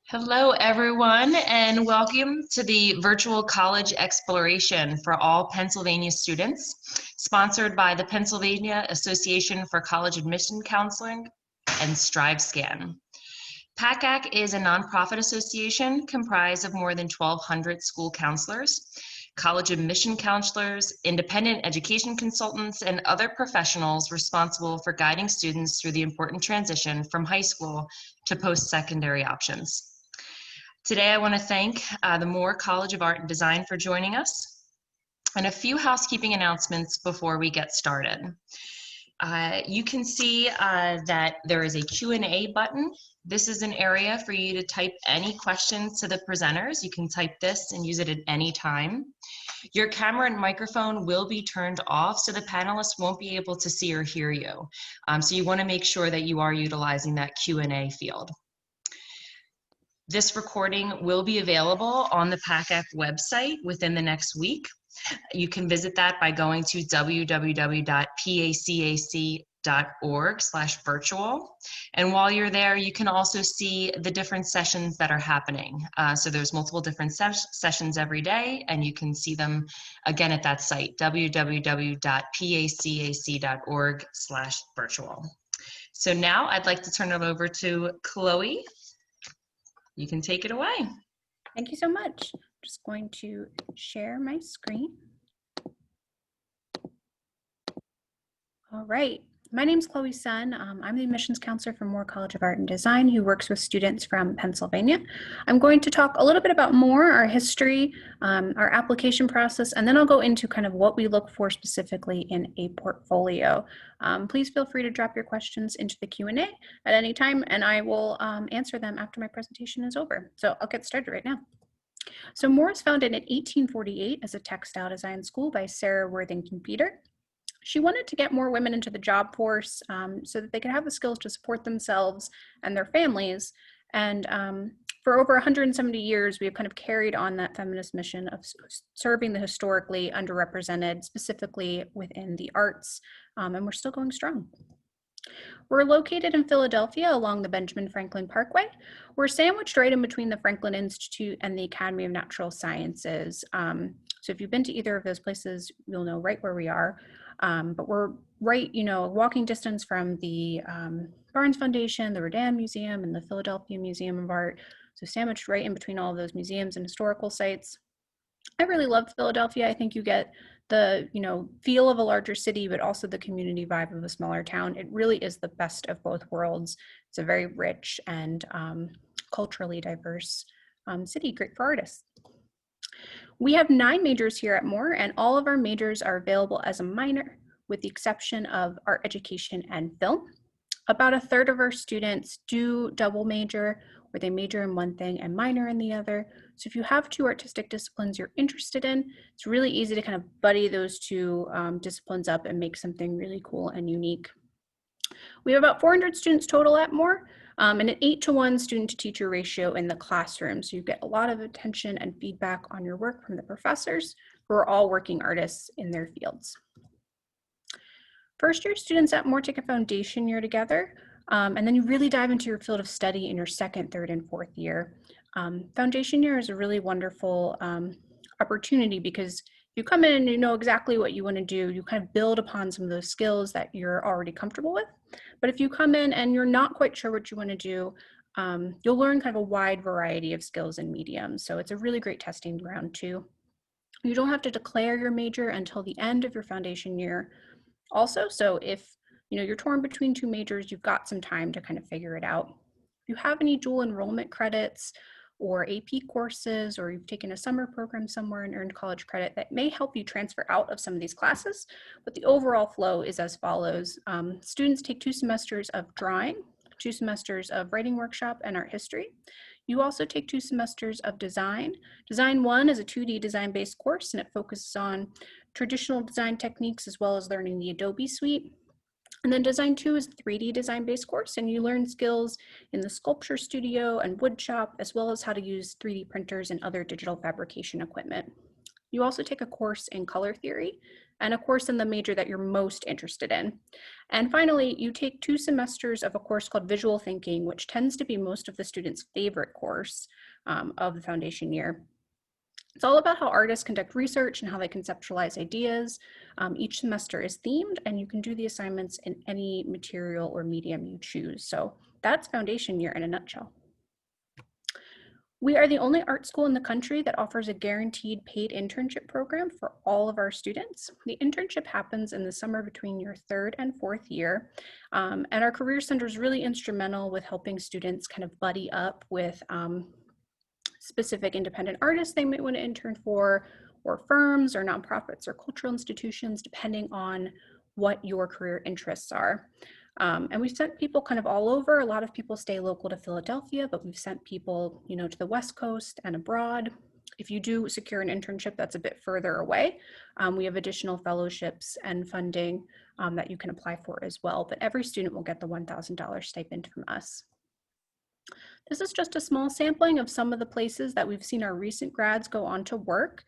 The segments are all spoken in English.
Hello, everyone, and welcome to the Virtual College Exploration for all Pennsylvania students, sponsored by the Pennsylvania Association for College Admission Counseling and StriveScan. PACAC is a nonprofit association comprised of more than 1,200 school counselors, college admission counselors, independent education consultants, and other professionals responsible for guiding students through the important transition from high school to post-secondary options. Today, I want to thank the Moore College of Art and Design for joining us, and a few housekeeping announcements before we get started. You can see that there is a Q&A button. This is an area for you to type any questions to the presenters. You can type this and use it at any time. Your camera and microphone will be turned off, so the panelists won't be able to see or hear you. So you want to make sure that you are utilizing that Q&A field. This recording will be available on the PACAC website within the next week. You can visit that by going to www.pacac.org/virtual. And while you're there, you can also see the different sessions that are happening. So there's multiple different sessions every day, and you can see them again at that site, www.pacac.org/virtual. So now I'd like to turn it over to Chloe. You can take it away. Thank you so much. I'm just going to share my screen. All right. My name is Chloe Sun. I'm the admissions counselor for Moore College of Art and Design who works with students from Pennsylvania. I'm going to talk a little bit about Moore, our history, our application process, and then I'll go into kind of what we look for specifically in a portfolio. Please feel free to drop your questions into the Q&A at any time, and I will answer them after my presentation is over. So I'll get started right now. So Moore was founded in 1848 as a textile design school by Sarah Worthington Peter. She wanted to get more women into the job force so that they could have the skills to support themselves and their families. And for over 170 years, we have kind of carried on that feminist mission of serving the historically underrepresented, specifically within the arts, and we're still going strong. We're located in Philadelphia along the Benjamin Franklin Parkway. We're sandwiched right in between the Franklin Institute and the Academy of Natural Sciences. So if you've been to either of those places, you'll know right where we are. But we're right, walking distance from the Barnes Foundation, the Rodin Museum, and the Philadelphia Museum of Art. So sandwiched right in between all of those museums and historical sites. I really love Philadelphia. I think you get the feel of a larger city, but also the community vibe of a smaller town. It really is the best of both worlds. It's a very rich and culturally diverse city, great for artists. We have 9 majors here at Moore, and all of our majors are available as a minor, with the exception of art education and film. About a third of our students do double major, where they major in one thing and minor in the other. So if you have 2 artistic disciplines you're interested in, it's really easy to kind of buddy those 2 disciplines up and make something really cool and unique. We have about 400 students total at Moore, and an 8-to-1 student to teacher ratio in the classroom. So you get a lot of attention and feedback on your work from the professors who are all working artists in their fields. First year students at Moore take a foundation year together, and then you really dive into your field of study in your 2nd, 3rd, and 4th year. Foundation year is a really wonderful opportunity because you come in and you know exactly what you want to do. You kind of build upon some of those skills that you're already comfortable with. But if you come in and you're not quite sure what you want to do, you'll learn kind of a wide variety of skills and mediums. So it's a really great testing ground too. You don't have to declare your major until the end of your foundation year also. So if you're torn between 2 majors, you've got some time to kind of figure it out. If you have any dual enrollment credits or AP courses, or you've taken a summer program somewhere and earned college credit, that may help you transfer out of some of these classes, but the overall flow is as follows. Students take 2 semesters of drawing, 2 semesters of writing workshop and art history. You also take 2 semesters of design. Design 1 is a 2D design-based course, and it focuses on traditional design techniques as well as learning the Adobe suite. And then Design 2 is a 3D design-based course, and you learn skills in the sculpture studio and wood shop, as well as how to use 3D printers and other digital fabrication equipment. You also take a course in color theory, and a course in the major that you're most interested in. And finally, you take 2 semesters of a course called Visual Thinking, which tends to be most of the students' favorite course of the foundation year. It's all about how artists conduct research and how they conceptualize ideas. Each semester is themed, and you can do the assignments in any material or medium you choose. So that's foundation year in a nutshell. We are the only art school in the country that offers a guaranteed paid internship program for all of our students. The internship happens in the summer between your 3rd and 4th year. And our Career Center is really instrumental with helping students kind of buddy up with specific independent artists they might want to intern for, or firms or nonprofits or cultural institutions, depending on what your career interests are. And we've sent people kind of all over. A lot of people stay local to Philadelphia, but we've sent people, to the West Coast and abroad. If you do secure an internship that's a bit further away, we have additional fellowships and funding that you can apply for as well. But every student will get the $1,000 stipend from us. This is just a small sampling of some of the places that we've seen our recent grads go on to work.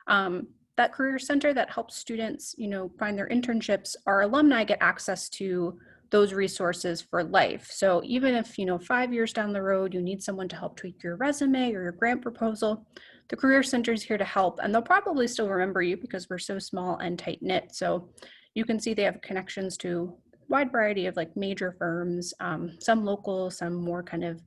That Career Center that helps students, find their internships, our alumni get access to those resources for life. So even if, 5 years down the road, you need someone to help tweak your resume or your grant proposal, the Career Center is here to help, and they'll probably still remember you because we're so small and tight knit. So you can see they have connections to a wide variety of like major firms, some local, some more kind of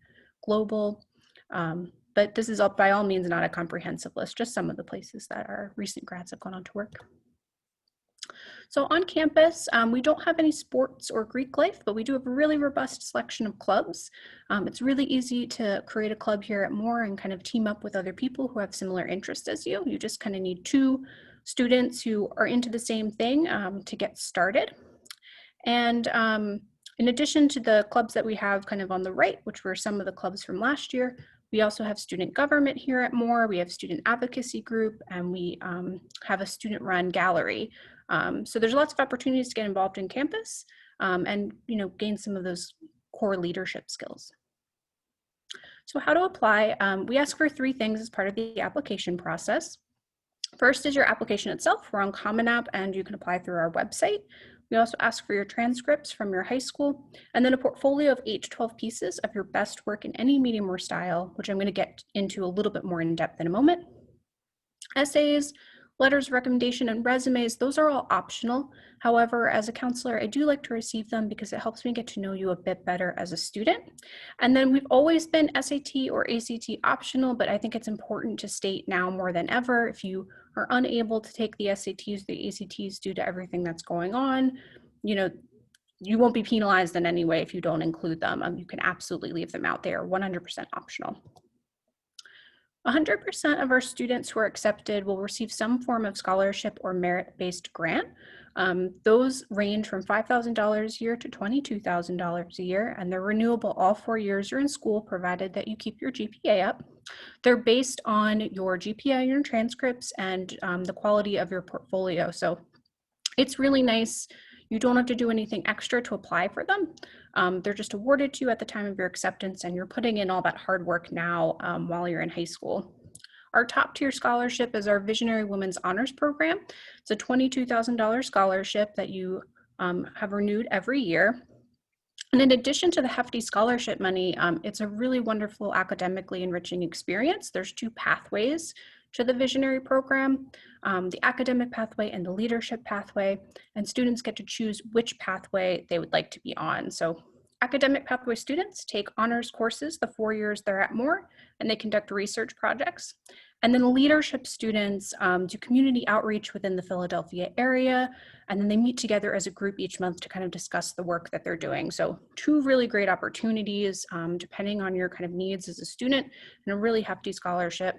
global, but this is by all means not a comprehensive list, just some of the places that our recent grads have gone on to work. So on campus, we don't have any sports or Greek life, but we do have a really robust selection of clubs. It's really easy to create a club here at Moore and kind of team up with other people who have similar interests as you. You just kind of need 2 students who are into the same thing to get started. And in addition to the clubs that we have kind of on the right, which were some of the clubs from last year, we also have student government here at Moore, we have student advocacy group, and we have a student-run gallery. So there's lots of opportunities to get involved in campus and gain some of those core leadership skills. So how to apply? We ask for 3 things as part of the application process. First is your application itself. We're on Common App, and you can apply through our website. We also ask for your transcripts from your high school, and then a portfolio of 8 to 12 pieces of your best work in any medium or style, which I'm going to get into a little bit more in depth in a moment. Essays, letters of recommendation, and resumes, those are all optional. However, as a counselor, I do like to receive them because it helps me get to know you a bit better as a student. And then we've always been SAT or ACT optional, but I think it's important to state now more than ever, if you are unable to take the SATs, the ACTs due to everything that's going on, you won't be penalized in any way if you don't include them. You can absolutely leave them out. They are 100% optional. 100% of our students who are accepted will receive some form of scholarship or merit-based grant. Those range from $5,000 a year to $22,000 a year, and they're renewable all 4 years you're in school, provided that you keep your GPA up. They're based on your GPA, your transcripts, and the quality of your portfolio. So it's really nice. You don't have to do anything extra to apply for them. They're just awarded to you at the time of your acceptance, and you're putting in all that hard work now while you're in high school. Our top tier scholarship is our Visionary Women's Honors Program. It's a $22,000 scholarship that you have renewed every year. And in addition to the hefty scholarship money, it's a really wonderful academically enriching experience. There's 2 pathways to the Visionary program, the academic pathway and the leadership pathway, and students get to choose which pathway they would like to be on. So academic pathway students take honors courses the 4 years they're at Moore, and they conduct research projects. And then leadership students do community outreach within the Philadelphia area, and then they meet together as a group each month to kind of discuss the work that they're doing. So 2 really great opportunities depending on your kind of needs as a student, and a really hefty scholarship.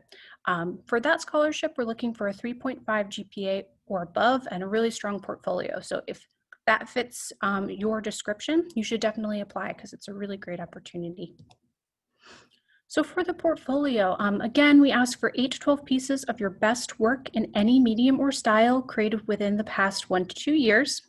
For that scholarship, we're looking for a 3.5 GPA or above and a really strong portfolio. So if that fits your description, you should definitely apply because it's a really great opportunity. So for the portfolio, again, we ask for 8 to 12 pieces of your best work in any medium or style created within the past 1 to 2 years.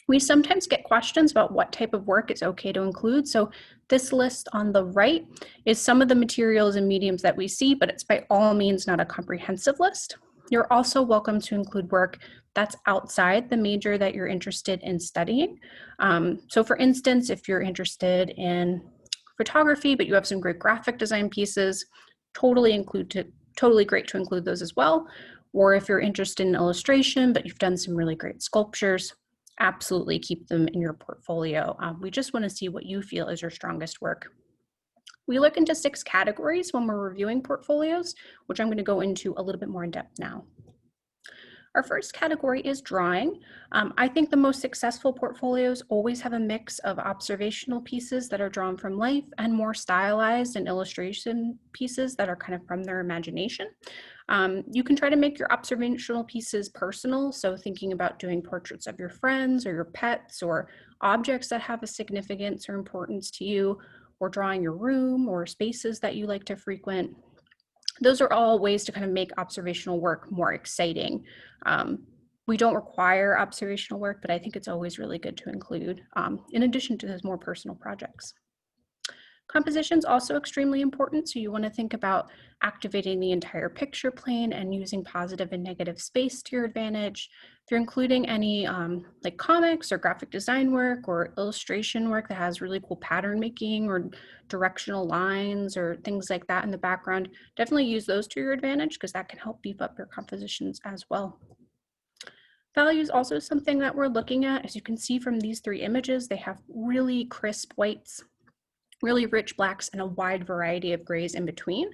We sometimes get questions about what type of work is okay to include. So this list on the right is some of the materials and mediums that we see, but it's by all means not a comprehensive list. You're also welcome to include work that's outside the major that you're interested in studying. So for instance, if you're interested in photography, but you have some great graphic design pieces, totally great to include those as well. Or if you're interested in illustration, but you've done some really great sculptures, absolutely keep them in your portfolio. We just want to see what you feel is your strongest work. We look into 6 categories when we're reviewing portfolios, which I'm going to go into a little bit more in depth now. Our first category is drawing. I think the most successful portfolios always have a mix of observational pieces that are drawn from life and more stylized and illustration pieces that are kind of from their imagination. You can try to make your observational pieces personal, so thinking about doing portraits of your friends or your pets or objects that have a significance or importance to you, or drawing your room or spaces that you like to frequent. Those are all ways to kind of make observational work more exciting. We don't require observational work, but I think it's always really good to include in addition to those more personal projects. Composition is also extremely important, so you want to think about activating the entire picture plane and using positive and negative space to your advantage. If you're including any like comics or graphic design work or illustration work that has really cool pattern making or directional lines or things like that in the background, definitely use those to your advantage because that can help beef up your compositions as well. Value is also something that we're looking at. As you can see from these 3 images, they have really crisp whites, really rich blacks, and a wide variety of grays in between.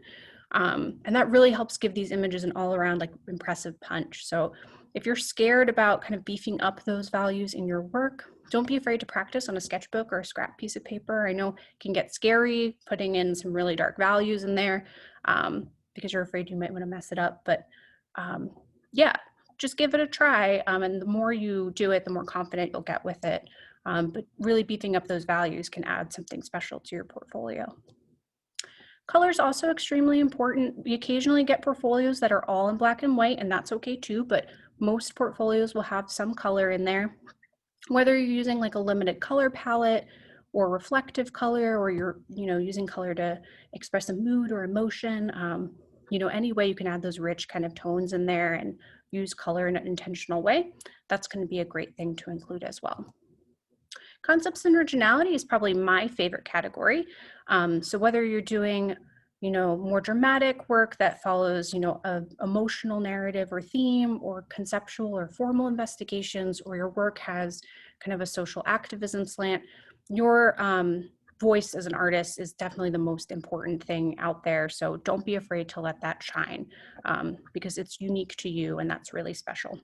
And that really helps give these images an all around like impressive punch. So if you're scared about kind of beefing up those values in your work, don't be afraid to practice on a sketchbook or a scrap piece of paper. I know it can get scary putting in some really dark values in there because you're afraid you might want to mess it up. But yeah, just give it a try. And the more you do it, the more confident you'll get with it. But really beefing up those values can add something special to your portfolio. Color is also extremely important. We occasionally get portfolios that are all in black and white, and that's okay too, but most portfolios will have some color in there. Whether you're using like a limited color palette or reflective color, or you're using color to express a mood or emotion, any way you can add those rich kind of tones in there and use color in an intentional way, that's going to be a great thing to include as well. Concepts and originality is probably my favorite category. So whether you're doing, more dramatic work that follows, a emotional narrative or theme, or conceptual or formal investigations, or your work has kind of a social activism slant, your voice as an artist is definitely the most important thing out there. So don't be afraid to let that shine because it's unique to you and that's really special.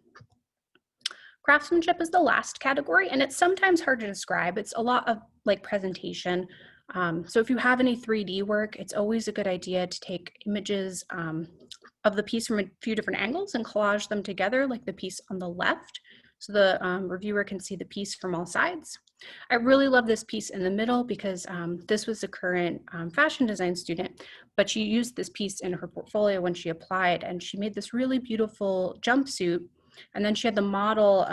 Craftsmanship is the last category, and it's sometimes hard to describe. It's a lot of like presentation. So if you have any 3D work, it's always a good idea to take images of the piece from a few different angles and collage them together, like the piece on the left, so the reviewer can see the piece from all sides. I really love this piece in the middle because this was a current fashion design student, but she used this piece in her portfolio when she applied, and she made this really beautiful jumpsuit. And then she had the model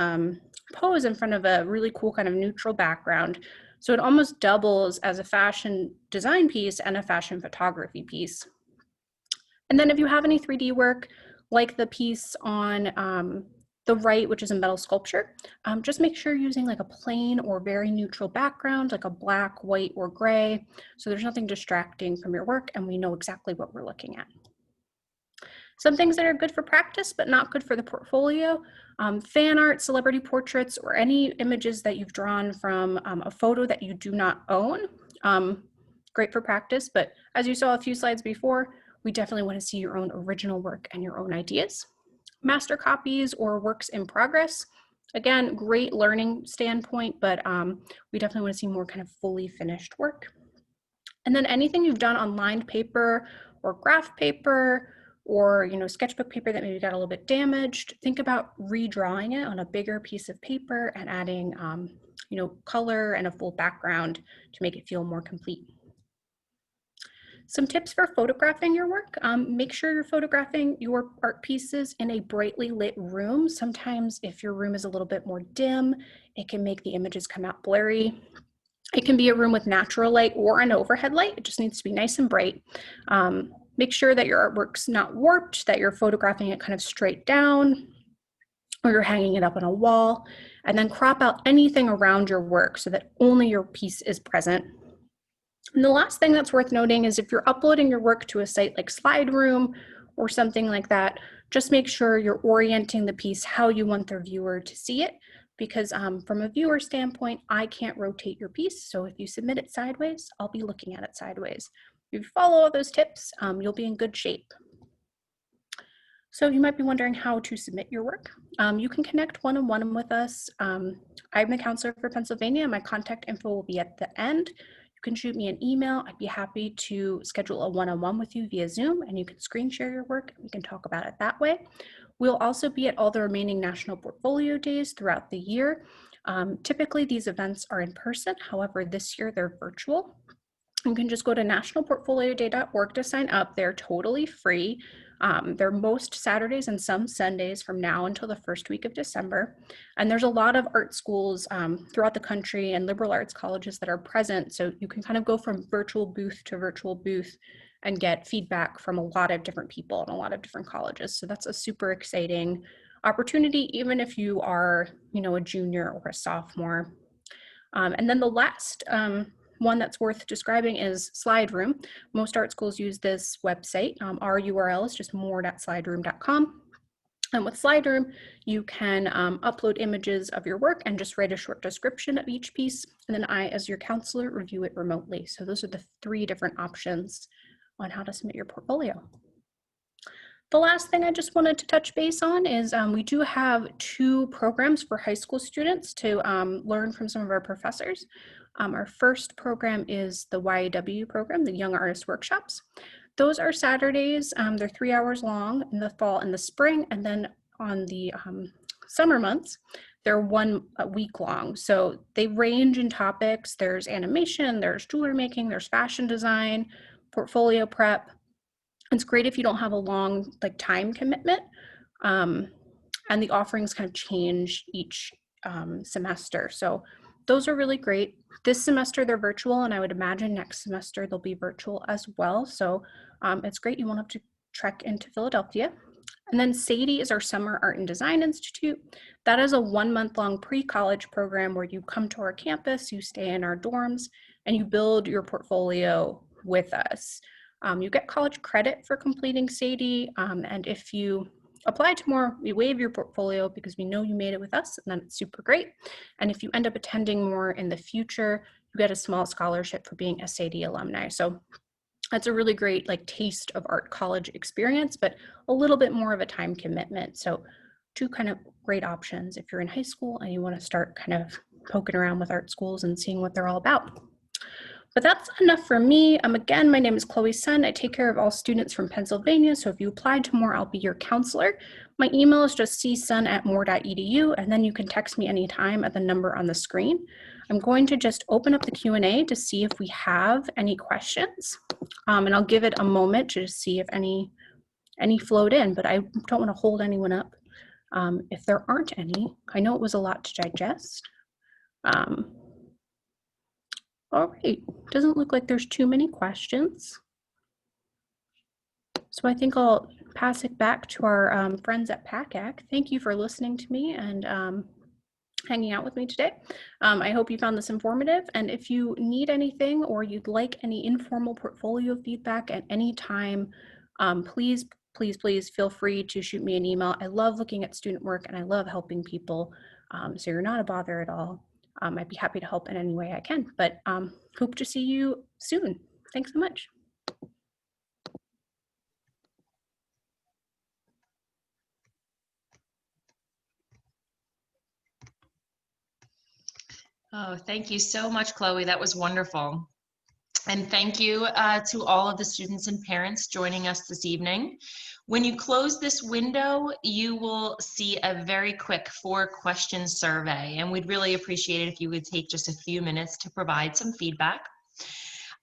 pose in front of a really cool kind of neutral background. So it almost doubles as a fashion design piece and a fashion photography piece. And then if you have any 3D work, like the piece on the right, which is a metal sculpture, just make sure you're using like a plain or very neutral background, like a black, white, or gray. So there's nothing distracting from your work and we know exactly what we're looking at. Some things that are good for practice, but not good for the portfolio, fan art, celebrity portraits, or any images that you've drawn from a photo that you do not own. Great for practice, but as you saw a few slides before, we definitely want to see your own original work and your own ideas. Master copies or works in progress. Again, great learning standpoint, but we definitely want to see more kind of fully finished work. And then anything you've done on lined paper or graph paper, or sketchbook paper that maybe got a little bit damaged, think about redrawing it on a bigger piece of paper and adding color and a full background to make it feel more complete. Some tips for photographing your work. Make sure you're photographing your art pieces in a brightly lit room. Sometimes if your room is a little bit more dim, it can make the images come out blurry. It can be a room with natural light or an overhead light. It just needs to be nice and bright. Make sure that your artwork's not warped, that you're photographing it kind of straight down, or you're hanging it up on a wall, and then crop out anything around your work so that only your piece is present. And the last thing that's worth noting is if you're uploading your work to a site like SlideRoom or something like that, just make sure you're orienting the piece how you want the viewer to see it, because from a viewer standpoint, I can't rotate your piece. So if you submit it sideways, I'll be looking at it sideways. If you follow all those tips, you'll be in good shape. So you might be wondering how to submit your work. You can connect one-on-one with us. I'm the counselor for Pennsylvania. My contact info will be at the end. You can shoot me an email. I'd be happy to schedule a one-on-one with you via Zoom, and you can screen share your work. We can talk about it that way. We'll also be at all the remaining National Portfolio Days throughout the year. Typically, these events are in person. However, this year they're virtual. You can just go to nationalportfolioday.org to sign up. They're totally free. They're most Saturdays and some Sundays from now until the first week of December. And there's a lot of art schools throughout the country and liberal arts colleges that are present. So you can kind of go from virtual booth to virtual booth and get feedback from a lot of different people and a lot of different colleges. So that's a super exciting opportunity, even if you are, a junior or a sophomore. And then the last one that's worth describing is SlideRoom. Most art schools use this website. Our URL is just more.slideroom.com. And with SlideRoom, you can upload images of your work and just write a short description of each piece. And then I, as your counselor, review it remotely. So those are the 3 different options on how to submit your portfolio. The last thing I just wanted to touch base on is we do have 2 programs for high school students to learn from some of our professors. Our first program is the YAW program, the Young Artist Workshops. Those are Saturdays. They're 3 hours long in the fall and the spring, and then on the summer months, they're 1 week long. So they range in topics. There's animation, there's jewelry making, there's fashion design, portfolio prep. It's great if you don't have a long time commitment, and the offerings kind of change each semester. So those are really great. This semester they're virtual, and I would imagine next semester they'll be virtual as well. So it's great. You won't have to trek into Philadelphia. And then SADIE is our Summer Art and Design Institute. That is a 1-month-long pre-college program where you come to our campus, you stay in our dorms, and you build your portfolio with us. You get college credit for completing SADIE, and if you apply to more, we waive your portfolio because we know you made it with us, and then it's super great. And if you end up attending more in the future, you get a small scholarship for being a SADIE alumni. So that's a really great taste of art college experience, but a little bit more of a time commitment. So 2 kind of great options if you're in high school and you want to start kind of poking around with art schools and seeing what they're all about. But that's enough for me. Again, my name is Chloe Sun. I take care of all students from Pennsylvania. So if you apply to Moore, I'll be your counselor. My email is just csun@moore.edu, and then you can text me anytime at the number on the screen. I'm going to just open up the Q&A to see if we have any questions. And I'll give it a moment to see if any flowed in, but I don't want to hold anyone up if there aren't any. I know it was a lot to digest. All right, doesn't look like there's too many questions. So I think I'll pass it back to our friends at PACAC. Thank you for listening to me and hanging out with me today. I hope you found this informative. And if you need anything or you'd like any informal portfolio feedback at any time, please feel free to shoot me an email. I love looking at student work and I love helping people. So you're not a bother at all. I'd be happy to help in any way I can, but hope to see you soon. Thanks so much. Oh, thank you so much, Chloe. That was wonderful. And thank you to all of the students and parents joining us this evening. When you close this window, you will see a very quick 4-question survey, and we'd really appreciate it if you would take just a few minutes to provide some feedback.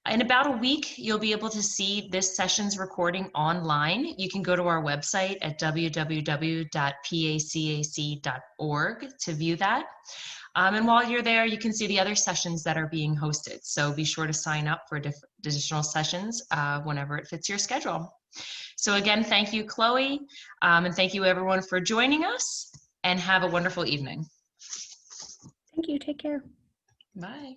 In about a week, you'll be able to see this session's recording online. You can go to our website at www.pacac.org to view that. And while you're there, you can see the other sessions that are being hosted. So be sure to sign up for additional sessions whenever it fits your schedule. So again, thank you, Chloe, and thank you everyone for joining us, and have a wonderful evening. Thank you. Take care. Bye.